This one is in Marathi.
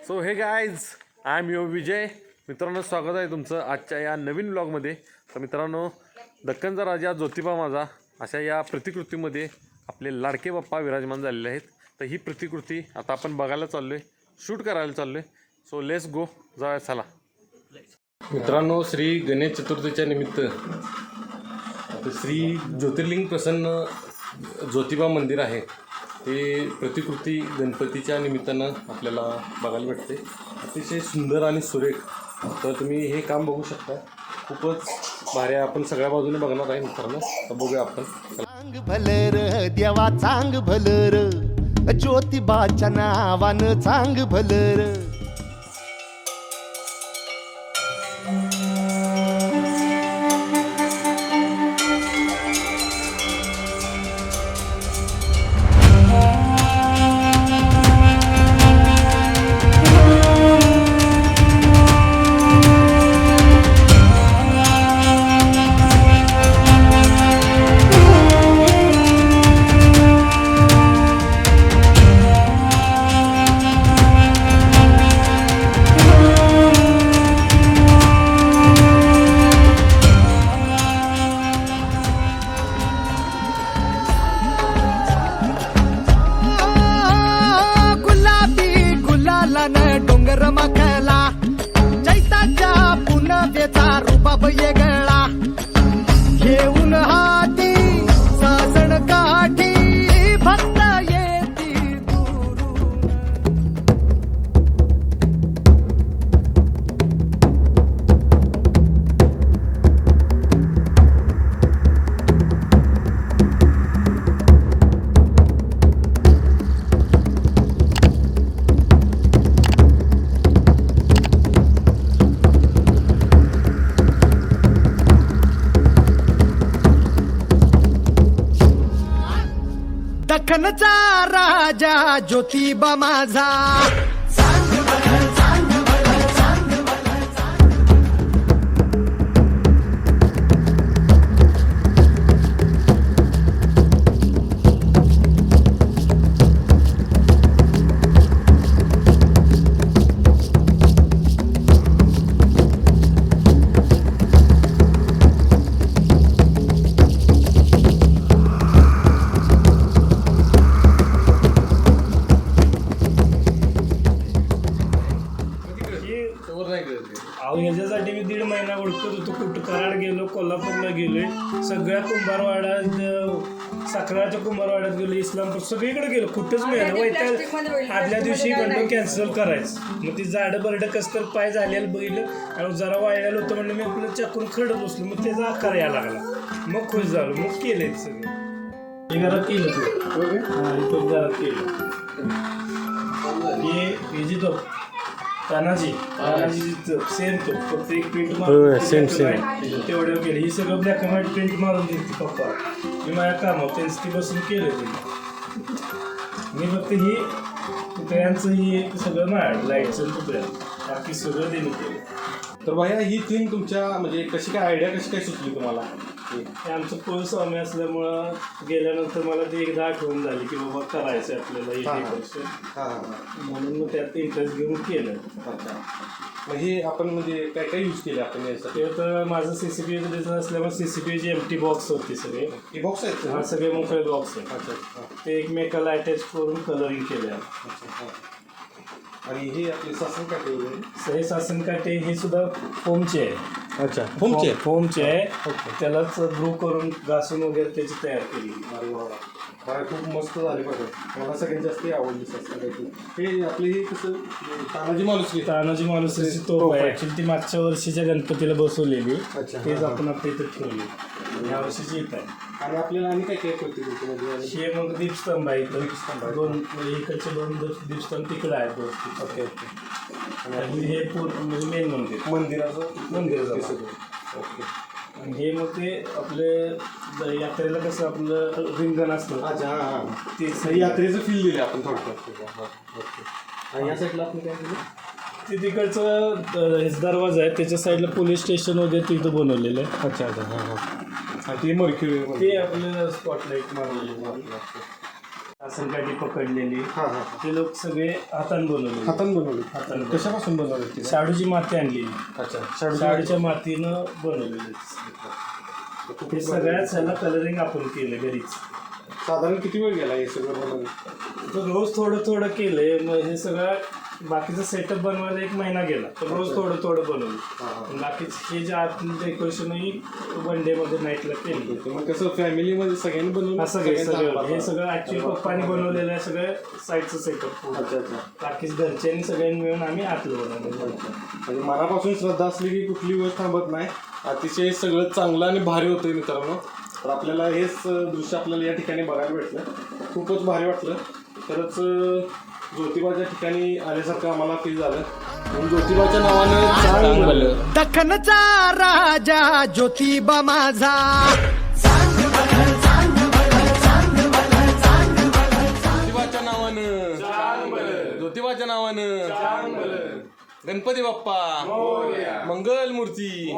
सो हे गाईज आय एम यो विजय. मित्रांनो, स्वागत आहे तुमचं आजच्या या नवीन व्लॉगमध्ये. तर मित्रांनो, दक्खनचा राजा ज्योतिबा माझा अशा या प्रतिकृतीमध्ये आपले लाडके बाप्पा विराजमान झालेले आहेत. तर ही प्रतिकृती आता आपण बघायला चाललो आहे, शूट करायला चाललो आहे. सो लेट्स गो, जाऊया चला. मित्रांनो, श्री गणेश चतुर्थीच्या निमित्त श्री ज्योतिर्लिंग प्रसन्न ज्योतिबा मंदिर आहे. ते प्रतिकृती गणपतीच्या निमित्तानं आपल्याला बघायला भेटते. अतिशय सुंदर आणि सुरेख. तर तुम्ही हे काम बघू शकता, खूपच भारी आहे. आपण सगळ्या बाजूने बघणार आहे मित्रांनो. तर बघूया आपण. चांग भलर देवा चांग भलर, ज्योतिबाच्या नावानं चांग भलर. डोंगर मखला चैताच्या पुनवेचा रुबाब येगळा, घेऊन हाती साजण काठी भक्त येती दुरून. दख्खनचा राजा ज्योतिबा माझा, अहो ह्याच्यासाठी मी 1.5 महिना ओळखत होतो. कुठं कराड गेलो, कोल्हापूरला गेलोय, सगळ्या कुंभारवाड्यात, साखराच्या कुंभारवाड्यात गेलो, इस्लामपूर सगळीकडे गेलो, कुठंच मिळालं. वैताग आदल्या दिवशी गंडो कॅन्सल करायचं. मग ती झाडं बरडं कसं तर पाय झालेलं बघितलं आणि जरा वाळलेलं होतं म्हणलं, मी आपलं चकून खरडत बसलो. मग त्याचा आकार यायला लागला, मग खुश झालो, मग केले सगळे. हे घरात केलं तू घरात केलं. हे जी तो तानाजी सेम तो फक्त एक प्रिंट सेम तेवढं केलं. ही सगळं ब्लॅक अँड व्हाईट प्रिंट मारून दिली ती पप्पा. मी माझ्या कामावर त्यांचं ती बसून केलं ते. मी फक्त ही पुतळ्यांचं ही सगळं माझ्या लाईटचं पुतळ्या बाकी सगळं त्यांनी केलं. तर भाया, ही थीम तुमच्या म्हणजे कशी काय आयडिया कशी काय सुचली तुम्हाला? हे आमचं कुलस्वामी असल्यामुळं गेल्यानंतर मला ती एकदा आठवण झाली की बाबा करायचं आपल्याला एक म्हणून मग त्यात इंटरेस्ट घेऊन केलं. अच्छा, मग हे आपण म्हणजे काय काय यूज केले आपण यासाठी? ते तर माझं CCTV डिझाईन असल्यामुळे CCTVची एम्प्टी बॉक्स होती सगळे. हे बॉक्स आहेत? हा, सगळे मोकळे बॉक्स आहेत. अच्छा, ते एकमेकाला अटॅच करून कलरिंग केले. आणि हे आपले शासन काटे वगैरे, हे शासन काटे हे सुद्धा फोमचे आहे. अच्छा, फोमचे आहे. त्यालाच ग्रू करून घासून वगैरे त्याची तयार केली. मला खूप मस्त झाले बघा. मला सगळ्यात जास्त आवडली शासन काटे. हे आपले हे कसं तानाजी मालुसरीची तोफ आहे. ॲक्च्युली ती मागच्या वर्षीच्या गणपतीला बसवलेली. तेच आपण आपल्या इथं ठेवली. ह्या वर्षीची येत आहे. आणि आपल्याला आणि काय काय प्रतिकृतीमध्ये हे मग दीपस्तंभ आहे. दोन इकडचे 2 दीपस्तंभ तिकडे आहेत. ओके. आणि हे पूर्ण म्हणजे मेन मंदिराचं सगळं. ओके. आणि हे मग ते आपले यात्रेला कसं आपलं रिंगण असतं. अच्छा, हां, ते यात्रेचं फील दिले आपण थोडक्यात. ओके. आणि या साईडला आपण काय केलं? ते तिकडचं हे दरवाजा आहे, त्याच्या साईडला पोलीस स्टेशन वगैरे तिथं बनवलेलं आहे. अच्छा अच्छा, हां हां. ते मर्क्युरी ते आपल्याला स्पॉटलाईट मारलेलं. आसनकाठी पकडलेली हां हां ते लोक सगळे हाताने बनवले. हातानं बनवली. हातानं कशापासून बनवली ती? शाडूची माती आणलेली. अच्छा. शाडूच्या मातीनं बनवलेली. ते सगळ्यात ह्याला कलरिंग आपण केलं घरीच. साधारण किती वेळ गेला हे सगळं बनवून? तर रोज थोडं थोडं केलंय. मग हे सगळं बाकीचा सेटअप बनवायला 1 महिना गेला. तर रोज थोडं थोडं बनवलं. बाकीचे हे जे आत डेकोरेशनही वन डे मध्ये नाईटला केलं. मग कसं फॅमिलीमध्ये सगळ्यांनी बनवलं? सगळं हे सगळं ऍक्च्युअली पप्पानी बनवलेलं आहे. सगळं साईडचं सेटअप. अच्छा. बाकीच घरच्यांनी सगळ्यांनी मिळून आम्ही आतलं बनवलं. म्हणजे मनापासून श्रद्धा असली की कुठली गोष्ट थांबत नाही. अतिशय सगळं चांगलं आणि भारी होतं मित्रांनो. तर आपल्याला हेच दृश्य आपल्याला या ठिकाणी बघायला भेटलं. खूपच भारी वाटलं. खरंच ज्योतिबाच्या ठिकाणी आल्यासारखं आम्हाला फील झालं. म्हणून ज्योतिबाच्या नावानं चांगलं. दख्खनचा राजा ज्योतिबा माझा ज्योतिबाच्या नावानं गणपती बाप्पा मंगल मूर्ती.